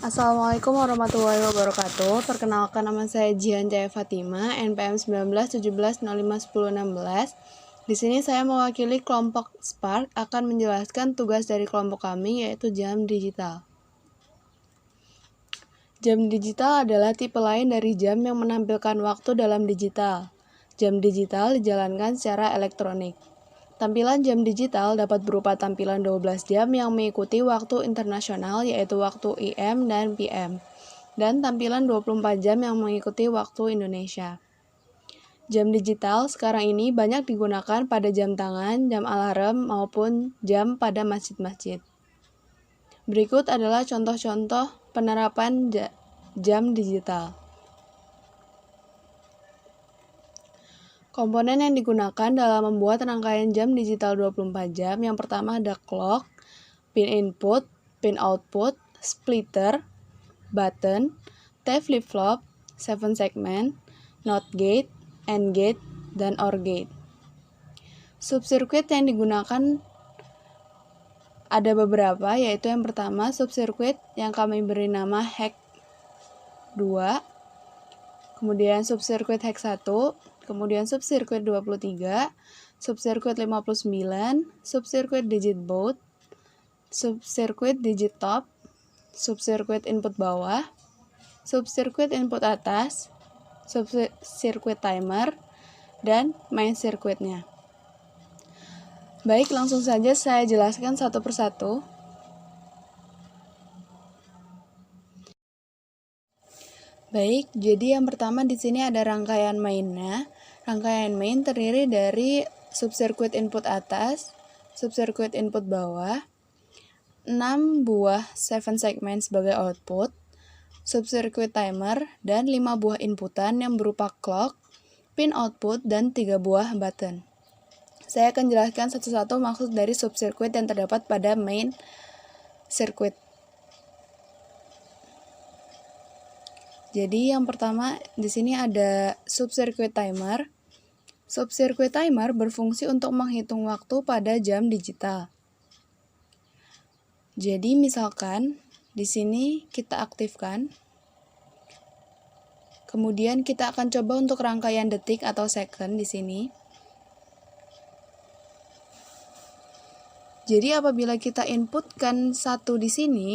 Assalamualaikum warahmatullahi wabarakatuh. Perkenalkan, nama saya Jihan Jaya Fatima, NPM 1917051016. Di sini saya mewakili kelompok Spark akan menjelaskan tugas dari kelompok kami, yaitu jam digital. Jam digital adalah tipe lain dari jam yang menampilkan waktu dalam digital. Jam digital dijalankan secara elektronik. Tampilan jam digital dapat berupa tampilan 12 jam yang mengikuti waktu internasional, yaitu waktu IM dan PM, dan tampilan 24 jam yang mengikuti waktu Indonesia. Jam digital sekarang ini banyak digunakan pada jam tangan, jam alarm, maupun jam pada masjid-masjid. Berikut adalah contoh-contoh penerapan jam digital. Komponen yang digunakan dalam membuat rangkaian jam digital 24 jam, yang pertama ada clock, pin input, pin output, splitter, button, T flip-flop, 7 segment, NOT gate, AND gate, dan OR gate. Subsirkuit yang digunakan ada beberapa, yaitu yang pertama subsirkuit yang kami beri nama hex 2, kemudian subsirkuit hex 1, kemudian subsirkuit 23, subsirkuit 59, subsirkuit digit baud, subsirkuit digit top, subsirkuit input bawah, subsirkuit input atas, subsirkuit timer, dan main sirkuitnya. Baik, langsung saja saya jelaskan satu persatu. Baik, jadi yang pertama di sini ada rangkaian mainnya. Rangkaian main terdiri dari subsirkuit input atas, subsirkuit input bawah, 6 buah 7 segment sebagai output, subsirkuit timer, dan 5 buah inputan yang berupa clock, pin output, dan 3 buah button. Saya akan jelaskan satu-satu maksud dari subsirkuit yang terdapat pada main circuit. Jadi yang pertama di sini ada subsirkuit timer. Subsirkuit timer berfungsi untuk menghitung waktu pada jam digital. Jadi misalkan di sini kita aktifkan. Kemudian kita akan coba untuk rangkaian detik atau second di sini. Jadi apabila kita inputkan 1 di sini,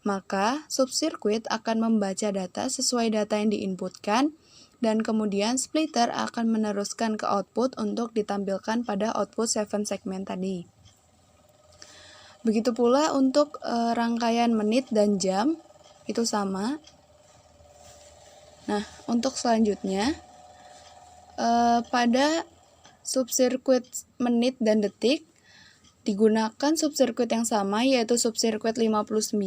maka subsirkuit akan membaca data sesuai data yang diinputkan, dan kemudian splitter akan meneruskan ke output untuk ditampilkan pada output 7 segment tadi. Begitu pula untuk rangkaian menit dan jam, itu sama. Nah, untuk selanjutnya, pada subsirkuit menit dan detik, digunakan subsirkuit yang sama, yaitu subsirkuit 59,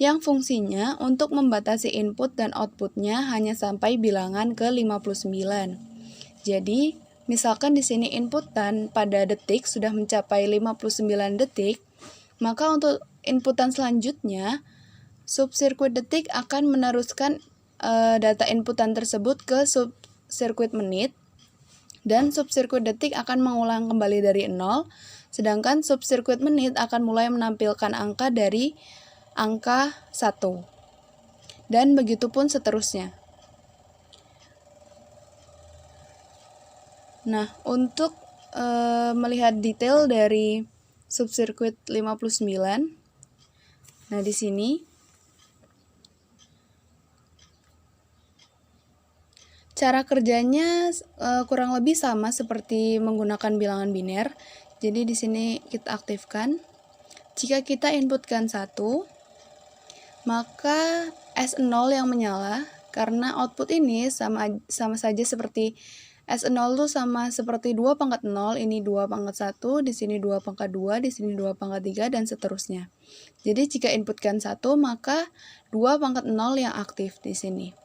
yang fungsinya untuk membatasi input dan outputnya hanya sampai bilangan ke 59. Jadi, misalkan di sini inputan pada detik sudah mencapai 59 detik, maka untuk inputan selanjutnya, subsirkuit detik akan meneruskan data inputan tersebut ke subsirkuit menit, dan subsirkuit detik akan mengulang kembali dari 0, sedangkan subsirkuit menit akan mulai menampilkan angka dari angka 1. Dan begitu pun seterusnya. Nah, untuk melihat detail dari subsirkuit 59, nah di sini cara kerjanya kurang lebih sama seperti menggunakan bilangan biner. Jadi di sini kita aktifkan. Jika kita inputkan 1, maka S0 yang menyala, karena output ini sama saja seperti S0 itu sama seperti 2/0, ini 2/1, di sini 2/2, di sini 2/3, dan seterusnya. Jadi jika inputkan 1, maka 2/0 yang aktif di sini.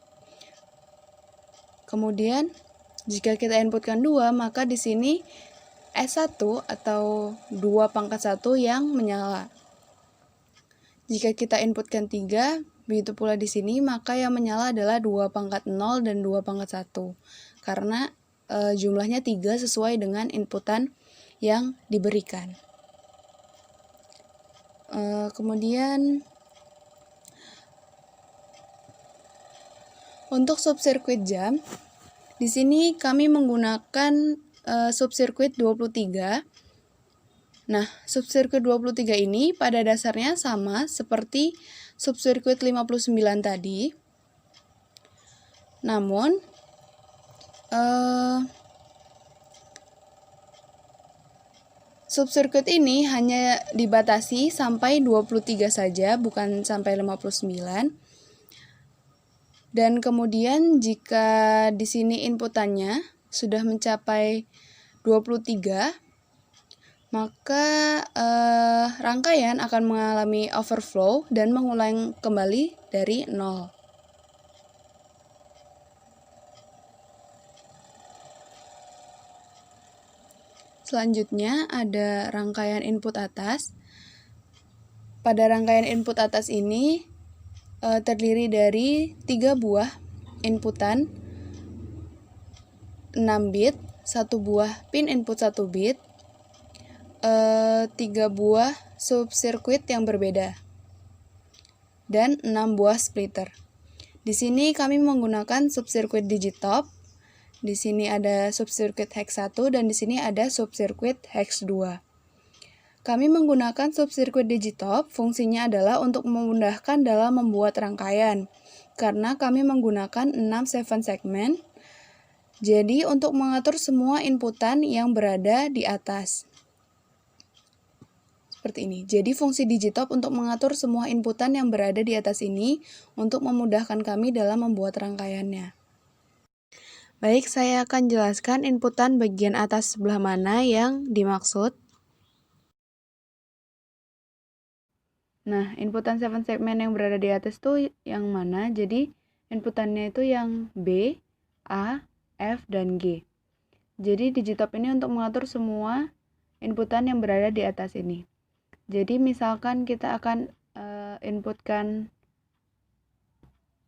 Kemudian jika kita inputkan 2, maka di sini S1 atau 2/1 yang menyala. Jika kita inputkan 3, begitu pula di sini, maka yang menyala adalah 2/0 dan 2/1. Karena jumlahnya 3 sesuai dengan inputan yang diberikan. Kemudian Untuk subsirkuit jam, di sini kami menggunakan subsirkuit 23. Nah, subsirkuit 23 ini pada dasarnya sama seperti subsirkuit 59 tadi. Namun, subsirkuit ini hanya dibatasi sampai 23 saja, bukan sampai 59. Dan kemudian jika di sini inputannya sudah mencapai 23, maka rangkaian akan mengalami overflow dan mengulang kembali dari 0. Selanjutnya ada rangkaian input atas. Pada rangkaian input atas ini terdiri dari 3 buah inputan 6 bit, 1 buah pin input 1 bit, 3 buah subsirkuit yang berbeda, dan 6 buah splitter. Di sini kami menggunakan subsirkuit digitop. Di sini ada subsirkuit hex 1 dan di sini ada subsirkuit hex 2. Kami menggunakan subsirkuit digitop, fungsinya adalah untuk memudahkan dalam membuat rangkaian, karena kami menggunakan 6 7 segmen, jadi untuk mengatur semua inputan yang berada di atas. Seperti ini. Jadi fungsi digitop untuk mengatur semua inputan yang berada di atas ini, untuk memudahkan kami dalam membuat rangkaiannya. Baik, saya akan jelaskan inputan bagian atas sebelah mana yang dimaksud. Nah, inputan 7 segmen yang berada di atas itu yang mana? Jadi, inputannya itu yang B, A, F, dan G. Jadi, digitop ini untuk mengatur semua inputan yang berada di atas ini. Jadi, misalkan kita akan inputkan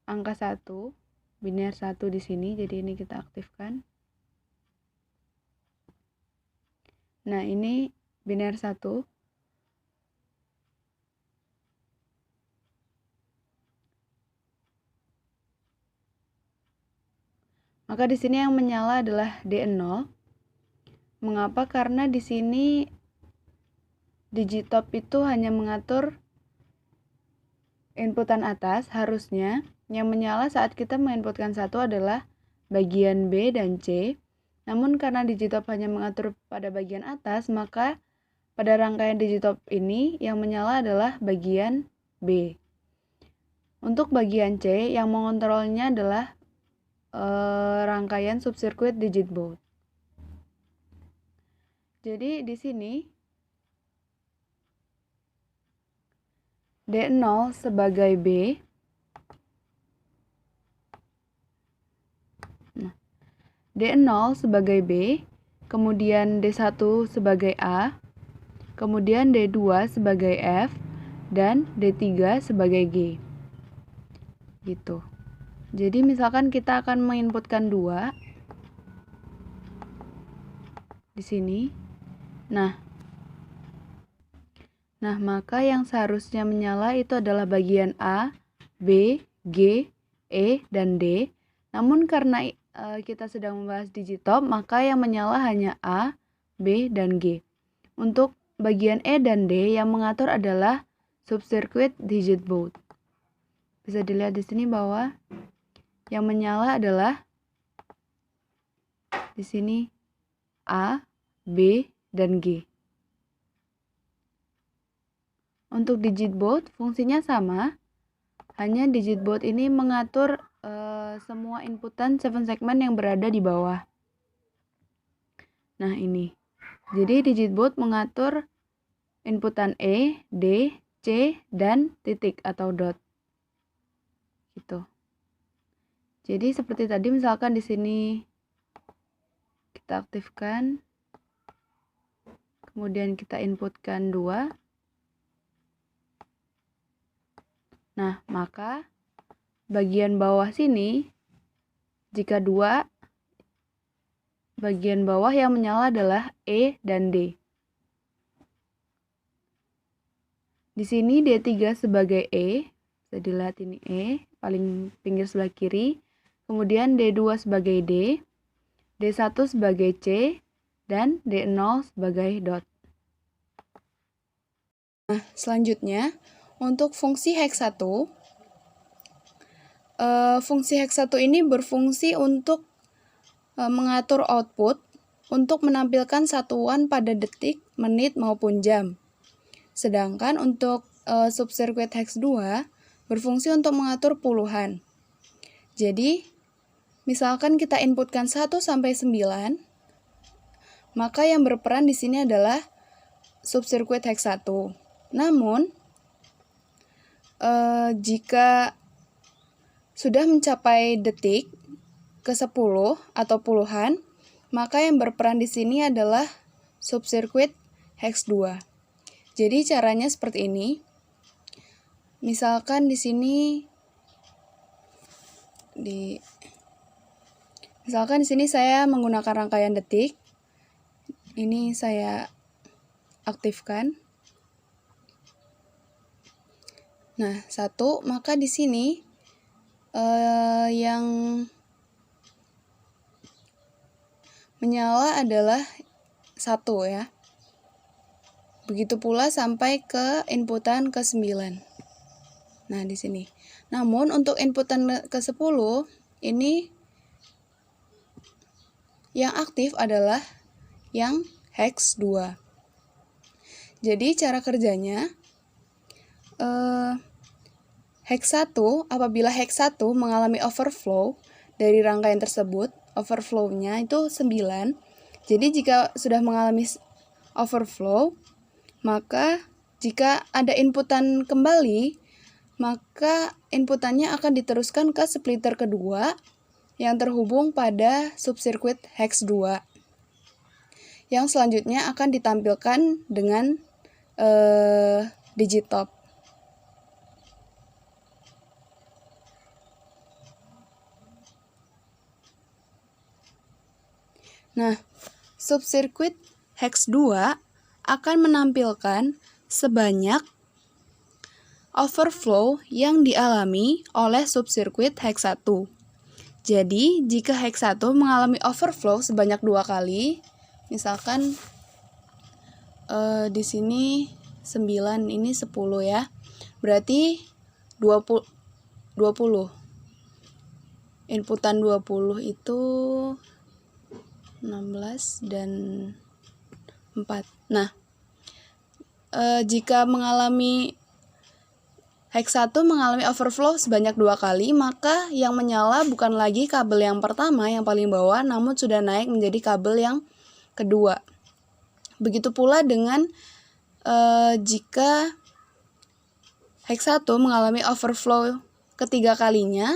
angka 1, biner 1 di sini, jadi ini kita aktifkan. Nah, ini biner 1. Maka di sini yang menyala adalah D0. Mengapa? Karena di sini digitop itu hanya mengatur inputan atas, harusnya yang menyala saat kita menginputkan 1 adalah bagian B dan C. Namun karena digitop hanya mengatur pada bagian atas, maka pada rangkaian digitop ini yang menyala adalah bagian B. Untuk bagian C, yang mengontrolnya adalah rangkaian subsirkuit digit baud. Jadi di sini D0 sebagai B. Nah, D0 sebagai B, kemudian D1 sebagai A, kemudian D2 sebagai F, dan D3 sebagai G. Gitu. Jadi misalkan kita akan menginputkan 2 di sini. Nah, maka yang seharusnya menyala itu adalah bagian A, B, G, E, dan D. Namun karena kita sedang membahas digitop, maka yang menyala hanya A, B, dan G. Untuk bagian E dan D yang mengatur adalah subsirkuit digit baud. Bisa dilihat di sini bahwa yang menyala adalah di sini A, B, dan G. Untuk digit baud fungsinya sama, hanya digit baud ini mengatur semua inputan 7 segmen yang berada di bawah. Nah, ini. Jadi digit baud mengatur inputan E, D, C, dan titik atau dot. Gitu. Jadi seperti tadi, misalkan di sini kita aktifkan, kemudian kita inputkan 2. Nah, maka bagian bawah sini, jika 2, bagian bawah yang menyala adalah E dan D. Di sini D3 sebagai E, bisa dilihat ini E, paling pinggir sebelah kiri. kemudian D2 sebagai D, D1 sebagai C, dan D0 sebagai dot. Nah, selanjutnya, untuk fungsi hex 1, fungsi hex 1 ini berfungsi untuk mengatur output untuk menampilkan satuan pada detik, menit, maupun jam. Sedangkan untuk subsirkuit hex 2 berfungsi untuk mengatur puluhan. Jadi, misalkan kita inputkan 1 sampai 9, maka yang berperan di sini adalah subsirkuit hex 1. Namun, jika sudah mencapai detik ke-10 atau puluhan, maka yang berperan di sini adalah subsirkuit hex 2. Jadi caranya seperti ini. Misalkan di sini saya menggunakan rangkaian detik. Ini saya aktifkan. Nah, 1, maka di sini yang menyala adalah 1 ya. Begitu pula sampai ke inputan ke-9. Nah, di sini. Namun untuk inputan ke-10 ini yang aktif adalah yang hex 2. Jadi cara kerjanya hex 1, apabila hex 1 mengalami overflow dari rangkaian tersebut, overflow-nya itu 9. Jadi jika sudah mengalami overflow, maka jika ada inputan kembali, maka inputannya akan diteruskan ke splitter kedua yang terhubung pada subsirkuit hex 2. Yang selanjutnya akan ditampilkan dengan digit top. Nah, subsirkuit hex 2 akan menampilkan sebanyak overflow yang dialami oleh subsirkuit hex 1. Jadi, jika hex 1 mengalami overflow sebanyak 2 kali, misalkan di sini 9, ini 10 ya. Berarti 20. Inputan 20 itu 16 dan 4. Nah, jika hex 1 mengalami overflow sebanyak 2 kali, maka yang menyala bukan lagi kabel yang pertama yang paling bawah, namun sudah naik menjadi kabel yang kedua. Begitu pula dengan jika hex 1 mengalami overflow ketiga kalinya,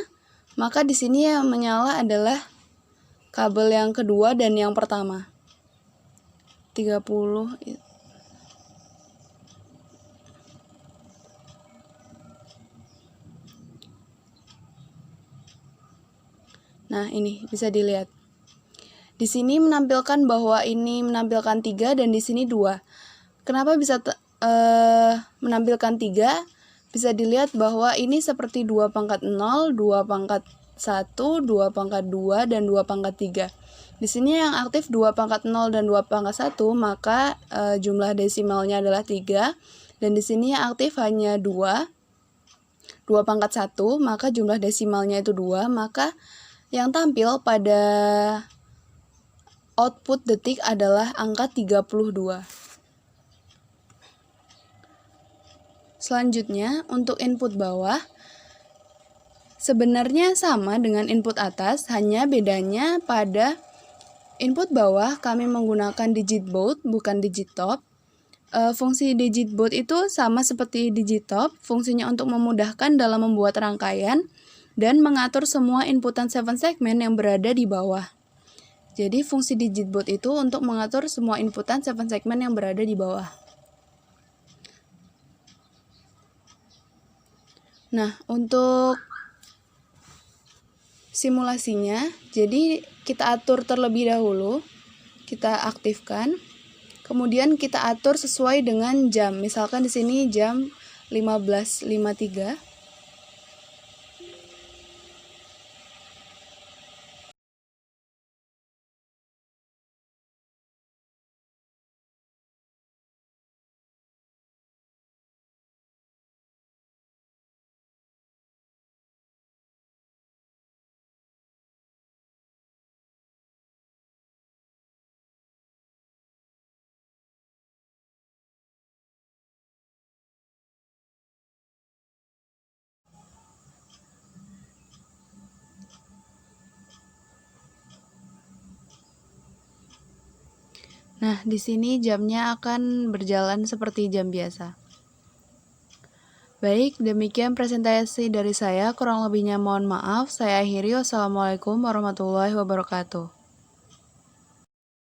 maka di sini yang menyala adalah kabel yang kedua dan yang pertama. 30. Nah, ini bisa dilihat. Di sini menampilkan bahwa ini menampilkan 3 dan di sini 2. Kenapa bisa menampilkan 3? Bisa dilihat bahwa ini seperti 2 pangkat 0, 2 pangkat 1, 2 pangkat 2, dan 2 pangkat 3. Di sini yang aktif 2 pangkat 0 dan 2 pangkat 1, maka jumlah desimalnya adalah 3. Dan di sini yang aktif hanya 2 pangkat 1, maka jumlah desimalnya itu 2. Maka yang tampil pada output detik adalah angka 32. Selanjutnya, untuk input bawah, sebenarnya sama dengan input atas, hanya bedanya pada input bawah kami menggunakan digit baud, bukan digit top. Fungsi digit baud itu sama seperti digit top, fungsinya untuk memudahkan dalam membuat rangkaian dan mengatur semua inputan 7 segmen yang berada di bawah. Jadi fungsi digit baud itu untuk mengatur semua inputan 7 segmen yang berada di bawah. Nah, untuk simulasinya, jadi kita atur terlebih dahulu, kita aktifkan, kemudian kita atur sesuai dengan jam. Misalkan di sini jam 15.53. Nah, di sini jamnya akan berjalan seperti jam biasa. Baik, demikian presentasi dari saya. Kurang lebihnya mohon maaf. Saya akhiri. Wassalamualaikum warahmatullahi wabarakatuh.